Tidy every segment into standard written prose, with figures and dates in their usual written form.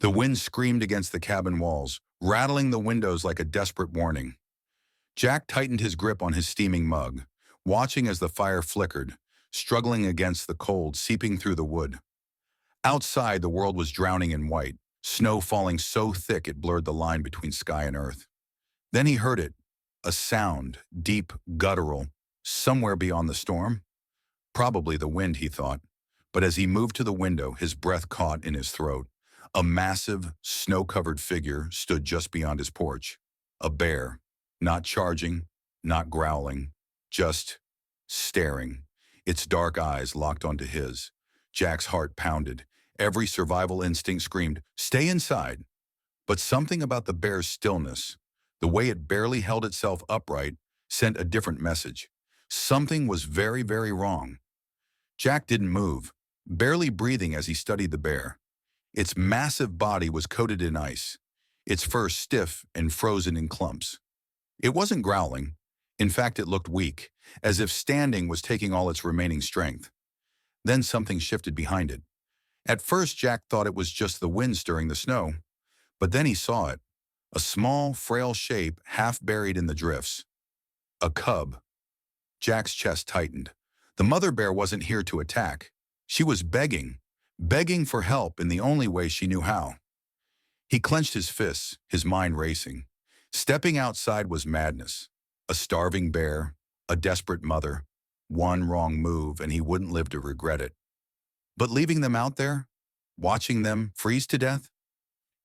The wind screamed against the cabin walls, rattling the windows like a desperate warning. Jack tightened his grip on his steaming mug, watching as the fire flickered, struggling against the cold seeping through the wood. Outside, the world was drowning in white, snow falling so thick it blurred the line between sky and earth. Then he heard it, a sound, deep, guttural, somewhere beyond the storm. Probably the wind, he thought, but as he moved to the window, his breath caught in his throat. A massive, snow-covered figure stood just beyond his porch. A bear, not charging, not growling, just staring, its dark eyes locked onto his. Jack's heart pounded. Every survival instinct screamed, "Stay inside." But something about the bear's stillness, the way it barely held itself upright, sent a different message. Something was very, very wrong. Jack didn't move, barely breathing as he studied the bear. Its massive body was coated in ice, its fur stiff and frozen in clumps. It wasn't growling. In fact, it looked weak, as if standing was taking all its remaining strength. Then something shifted behind it. At first, Jack thought it was just the wind stirring the snow, but then he saw it, a small, frail shape half buried in the drifts. A cub. Jack's chest tightened. The mother bear wasn't here to attack. She was begging for help in the only way she knew how. He clenched his fists, his mind racing. Stepping outside was madness. A starving bear, a desperate mother, one wrong move and he wouldn't live to regret it. But leaving them out there, watching them freeze to death?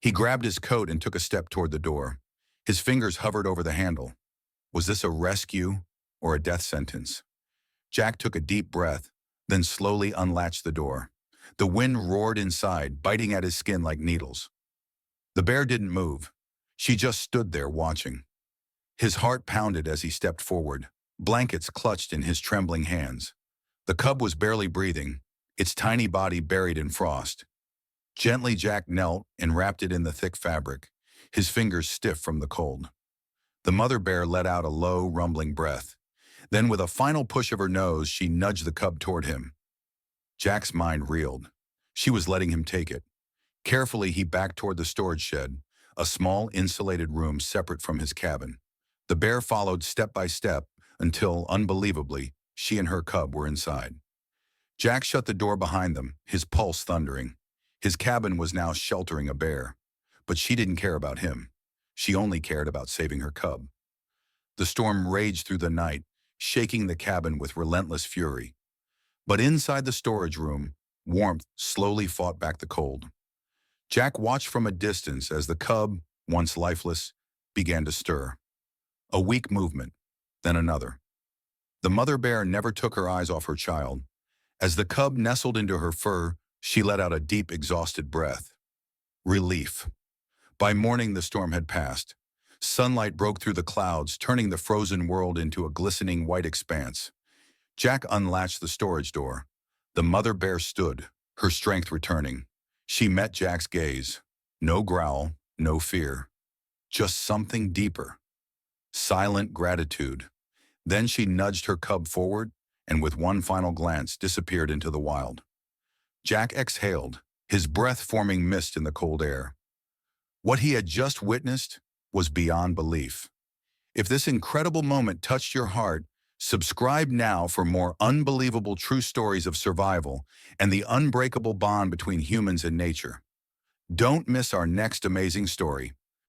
He grabbed his coat and took a step toward the door. His fingers hovered over the handle. Was this a rescue or a death sentence? Jack took a deep breath, then slowly unlatched the door. The wind roared inside, biting at his skin like needles. The bear didn't move. She just stood there watching. His heart pounded as he stepped forward, blankets clutched in his trembling hands. The cub was barely breathing, its tiny body buried in frost. Gently, Jack knelt and wrapped it in the thick fabric, his fingers stiff from the cold. The mother bear let out a low, rumbling breath. Then, with a final push of her nose, she nudged the cub toward him. Jack's mind reeled. She was letting him take it. Carefully, he backed toward the storage shed, a small, insulated room separate from his cabin. The bear followed step by step until, unbelievably, she and her cub were inside. Jack shut the door behind them, his pulse thundering. His cabin was now sheltering a bear, but she didn't care about him. She only cared about saving her cub. The storm raged through the night, shaking the cabin with relentless fury. But inside the storage room, warmth slowly fought back the cold. Jack watched from a distance as the cub, once lifeless, began to stir. A weak movement, then another. The mother bear never took her eyes off her child. As the cub nestled into her fur, she let out a deep, exhausted breath. Relief. By morning, the storm had passed. Sunlight broke through the clouds, turning the frozen world into a glistening white expanse. Jack unlatched the storage door. The mother bear stood, her strength returning. She met Jack's gaze. No growl, no fear. Just something deeper. Silent gratitude. Then she nudged her cub forward and with one final glance disappeared into the wild. Jack exhaled, his breath forming mist in the cold air. What he had just witnessed was beyond belief. If this incredible moment touched your heart, subscribe now for more unbelievable true stories of survival and the unbreakable bond between humans and nature. Don't miss our next amazing story.